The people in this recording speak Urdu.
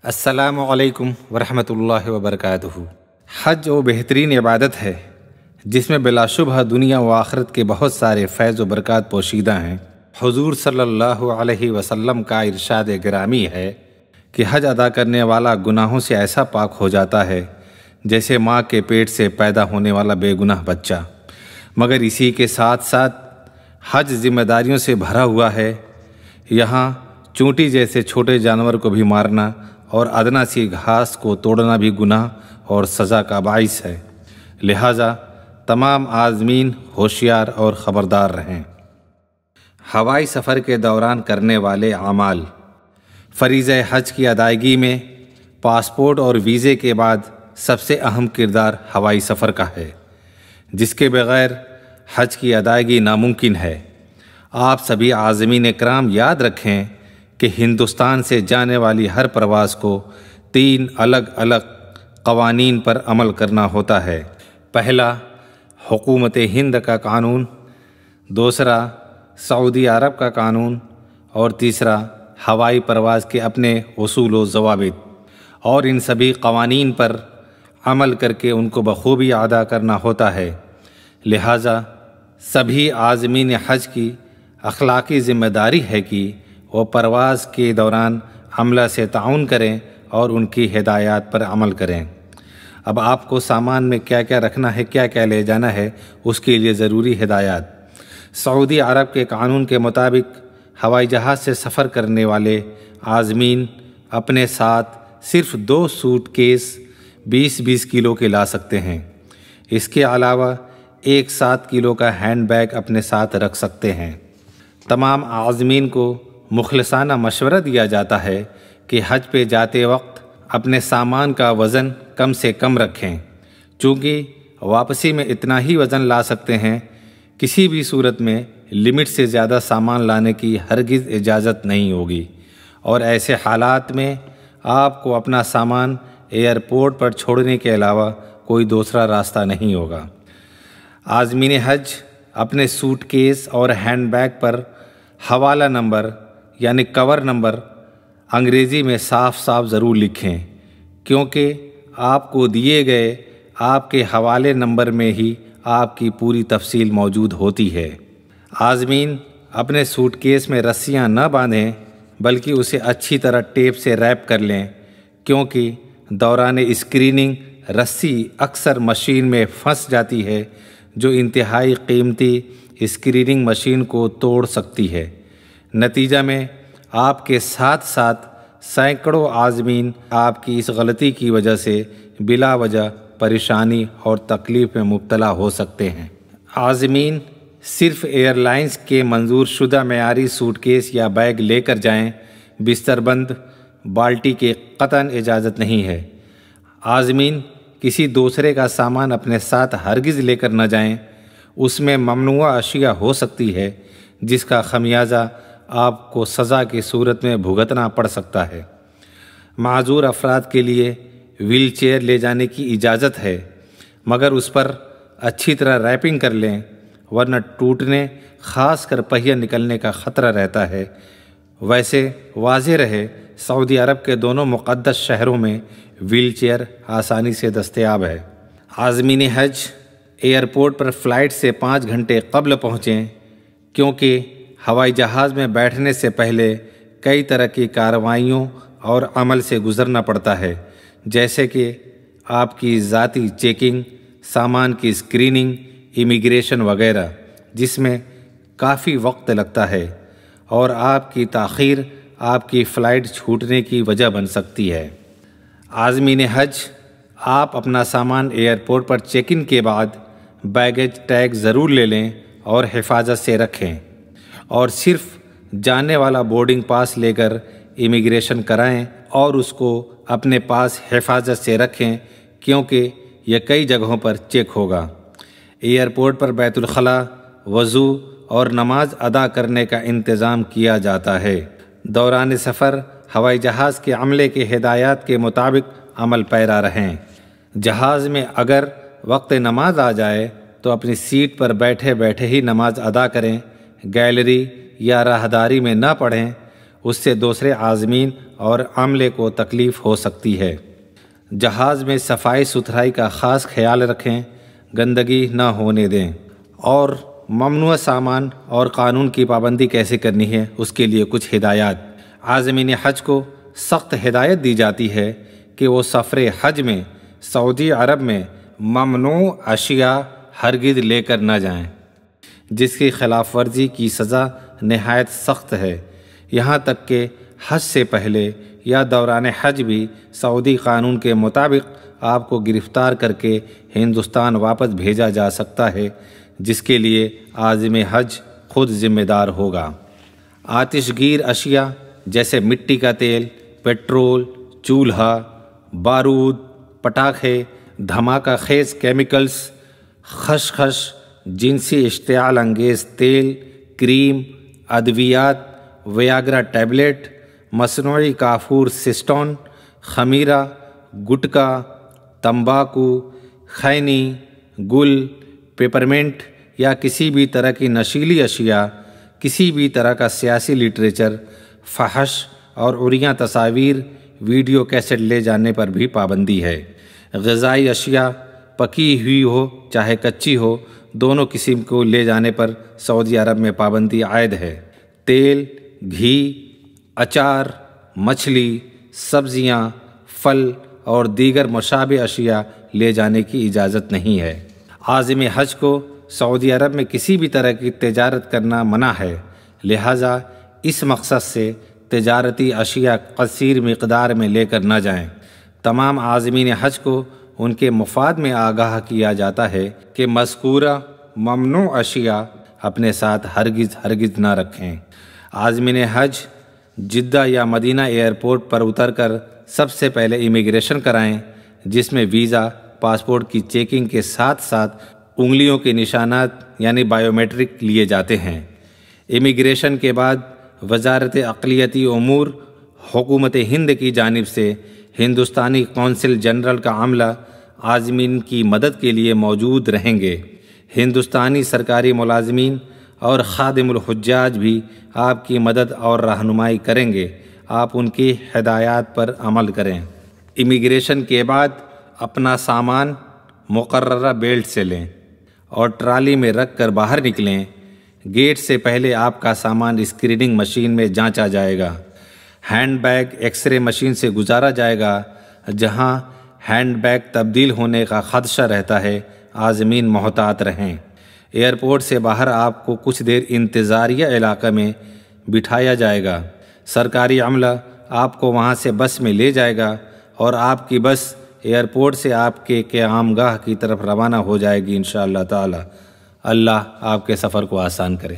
السلام علیکم ورحمۃ اللہ وبرکاتہ۔ حج وہ بہترین عبادت ہے جس میں بلا شبہ دنیا و آخرت کے بہت سارے فیض و برکات پوشیدہ ہیں۔ حضور صلی اللہ علیہ وسلم کا ارشاد گرامی ہے کہ حج ادا کرنے والا گناہوں سے ایسا پاک ہو جاتا ہے جیسے ماں کے پیٹ سے پیدا ہونے والا بے گناہ بچہ، مگر اسی کے ساتھ ساتھ حج ذمہ داریوں سے بھرا ہوا ہے۔ یہاں چونٹی جیسے چھوٹے جانور کو بھی مارنا اور ادنا سی گھاس کو توڑنا بھی گناہ اور سزا کا باعث ہے، لہٰذا تمام عازمین ہوشیار اور خبردار رہیں۔ ہوائی سفر کے دوران کرنے والے اعمال۔ فریضہ حج کی ادائیگی میں پاسپورٹ اور ویزے کے بعد سب سے اہم کردار ہوائی سفر کا ہے، جس کے بغیر حج کی ادائیگی ناممکن ہے۔ آپ سبھی عازمین کرام یاد رکھیں کہ ہندوستان سے جانے والی ہر پرواز کو 3 الگ الگ قوانین پر عمل کرنا ہوتا ہے۔ پہلا، حکومت ہند کا قانون، دوسرا سعودی عرب کا قانون، اور تیسرا ہوائی پرواز کے اپنے اصول و ضوابط، اور ان سبھی قوانین پر عمل کر کے ان کو بخوبی ادا کرنا ہوتا ہے۔ لہٰذا سبھی عازمین حج کی اخلاقی ذمہ داری ہے کہ وہ پرواز کے دوران عملہ سے تعاون کریں اور ان کی ہدایات پر عمل کریں۔ اب آپ کو سامان میں کیا کیا رکھنا ہے، کیا کیا لے جانا ہے، اس کے لیے ضروری ہدایات۔ سعودی عرب کے قانون کے مطابق ہوائی جہاز سے سفر کرنے والے عازمین اپنے ساتھ صرف 2 سوٹ کیس 20-20 کلو کے لا سکتے ہیں۔ اس کے علاوہ 7 کلو کا ہینڈ بیگ اپنے ساتھ رکھ سکتے ہیں۔ تمام عازمین کو مخلصانہ مشورہ دیا جاتا ہے کہ حج پہ جاتے وقت اپنے سامان کا وزن کم سے کم رکھیں، چونکہ واپسی میں اتنا ہی وزن لا سکتے ہیں۔ کسی بھی صورت میں لمٹ سے زیادہ سامان لانے کی ہرگز اجازت نہیں ہوگی، اور ایسے حالات میں آپ کو اپنا سامان ایئرپورٹ پر چھوڑنے کے علاوہ کوئی دوسرا راستہ نہیں ہوگا۔ عازمین حج اپنے سوٹ کیس اور ہینڈ بیگ پر حوالہ نمبر یعنی کور نمبر انگریزی میں صاف صاف ضرور لکھیں، کیونکہ آپ کو دیے گئے آپ کے حوالے نمبر میں ہی آپ کی پوری تفصیل موجود ہوتی ہے۔ عازمین اپنے سوٹ کیس میں رسیاں نہ باندھیں بلکہ اسے اچھی طرح ٹیپ سے ریپ کر لیں، کیونکہ دوران اسکریننگ رسی اکثر مشین میں پھنس جاتی ہے، جو انتہائی قیمتی اسکریننگ مشین کو توڑ سکتی ہے۔ نتیجہ میں آپ کے ساتھ ساتھ سینکڑوں عازمین آپ کی اس غلطی کی وجہ سے بلا وجہ پریشانی اور تکلیف میں مبتلا ہو سکتے ہیں۔ عازمین صرف ایئر لائنز کے منظور شدہ معیاری سوٹ کیس یا بیگ لے کر جائیں، بستر بند بالٹی کی قطعاً اجازت نہیں ہے۔ عازمین کسی دوسرے کا سامان اپنے ساتھ ہرگز لے کر نہ جائیں، اس میں ممنوعہ اشیاء ہو سکتی ہے جس کا خمیازہ آپ کو سزا کی صورت میں بھگتنا پڑ سکتا ہے۔ معذور افراد کے لیے وہیل چیئر لے جانے کی اجازت ہے، مگر اس پر اچھی طرح ریپنگ کر لیں، ورنہ ٹوٹنے خاص کر پہیہ نکلنے کا خطرہ رہتا ہے۔ ویسے واضح رہے، سعودی عرب کے دونوں مقدس شہروں میں وہیل چیئر آسانی سے دستیاب ہے۔ عازمین حج ایئرپورٹ پر فلائٹ سے 5 گھنٹے قبل پہنچیں، کیونکہ ہوائی جہاز میں بیٹھنے سے پہلے کئی طرح کی کارروائیوں اور عمل سے گزرنا پڑتا ہے، جیسے کہ آپ کی ذاتی چیکنگ، سامان کی اسکریننگ، امیگریشن وغیرہ، جس میں کافی وقت لگتا ہے، اور آپ کی تاخیر آپ کی فلائٹ چھوٹنے کی وجہ بن سکتی ہے۔ عازمین حج آپ اپنا سامان ایئرپورٹ پر چیک ان کے بعد بیگیج ٹیگ ضرور لے لیں اور حفاظت سے رکھیں، اور صرف جانے والا بورڈنگ پاس لے کر امیگریشن کرائیں اور اس کو اپنے پاس حفاظت سے رکھیں، کیونکہ یہ کئی جگہوں پر چیک ہوگا۔ ایئرپورٹ پر بیت الخلاء، وضو اور نماز ادا کرنے کا انتظام کیا جاتا ہے۔ دوران سفر ہوائی جہاز کے عملے کے ہدایات کے مطابق عمل پیرا رہیں۔ جہاز میں اگر وقت نماز آ جائے تو اپنی سیٹ پر بیٹھے بیٹھے ہی نماز ادا کریں، گیلری یا راہداری میں نہ پڑھیں، اس سے دوسرے عازمین اور عملے کو تکلیف ہو سکتی ہے۔ جہاز میں صفائی ستھرائی کا خاص خیال رکھیں، گندگی نہ ہونے دیں۔ اور ممنوع سامان اور قانون کی پابندی کیسے کرنی ہے، اس کے لیے کچھ ہدایات۔ عازمین حج کو سخت ہدایت دی جاتی ہے کہ وہ سفر حج میں سعودی عرب میں ممنوع اشیاء ہرگز لے کر نہ جائیں، جس کی خلاف ورزی کی سزا نہایت سخت ہے۔ یہاں تک کہ حج سے پہلے یا دوران حج بھی سعودی قانون کے مطابق آپ کو گرفتار کر کے ہندوستان واپس بھیجا جا سکتا ہے، جس کے لیے عازم حج خود ذمہ دار ہوگا۔ آتش گیر اشیاء جیسے مٹی کا تیل، پیٹرول، چولہا، بارود، پٹاخے، دھماکہ خیز کیمیکلز، خشخش، جنسی اشتعال انگیز تیل، کریم، ادویات، ویاگرا ٹیبلٹ، مصنوعی کافور سسٹون، خمیرہ، گٹکا، تمباکو، خینی، گل، پیپرمنٹ یا کسی بھی طرح کی نشیلی اشیاء، کسی بھی طرح کا سیاسی لٹریچر، فحش اور عریاں تصاویر، ویڈیو کیسٹ لے جانے پر بھی پابندی ہے۔ غذائی اشیاء پکی ہوئی ہو چاہے کچی ہو، دونوں قسم کو لے جانے پر سعودی عرب میں پابندی عائد ہے۔ تیل، گھی، اچار، مچھلی، سبزیاں، پھل اور دیگر مشابہ اشیاء لے جانے کی اجازت نہیں ہے۔ عازم حج کو سعودی عرب میں کسی بھی طرح کی تجارت کرنا منع ہے، لہٰذا اس مقصد سے تجارتی اشیاء کثیر مقدار میں لے کر نہ جائیں۔ تمام عازمین حج کو ان کے مفاد میں آگاہ کیا جاتا ہے کہ مذکورہ ممنوع اشیاء اپنے ساتھ ہرگز نہ رکھیں۔ عازمین حج جدہ یا مدینہ ایئرپورٹ پر اتر کر سب سے پہلے امیگریشن کرائیں، جس میں ویزا، پاسپورٹ کی چیکنگ کے ساتھ ساتھ انگلیوں کے نشانات یعنی بائیو میٹرک لیے جاتے ہیں۔ امیگریشن کے بعد وزارت اقلیتی امور حکومت ہند کی جانب سے ہندوستانی قونصل جنرل کا عملہ عازمین کی مدد کے لیے موجود رہیں گے۔ ہندوستانی سرکاری ملازمین اور خادم الحجاج بھی آپ کی مدد اور رہنمائی کریں گے، آپ ان کی ہدایات پر عمل کریں۔ امیگریشن کے بعد اپنا سامان مقررہ بیلٹ سے لیں اور ٹرالی میں رکھ کر باہر نکلیں۔ گیٹ سے پہلے آپ کا سامان اسکریننگ مشین میں جانچا جائے گا۔ Handbag X ray machine سے گزارا جائے گا۔ جہاں ہینڈ بیگ تبدیل ہونے کا خدشہ رہتا ہے، عازمین محتاط رہیں۔ ایئرپورٹ سے باہر آپ کو کچھ دیر انتظاریہ علاقے میں بٹھایا جائے گا۔ سرکاری عملہ آپ کو وہاں سے بس میں لے جائے گا اور آپ کی بس ایئرپورٹ سے آپ کے قیام گاہ کی طرف روانہ ہو جائے گی انشاءاللہ تعالی۔ اللہ آپ کے سفر کو آسان کرے۔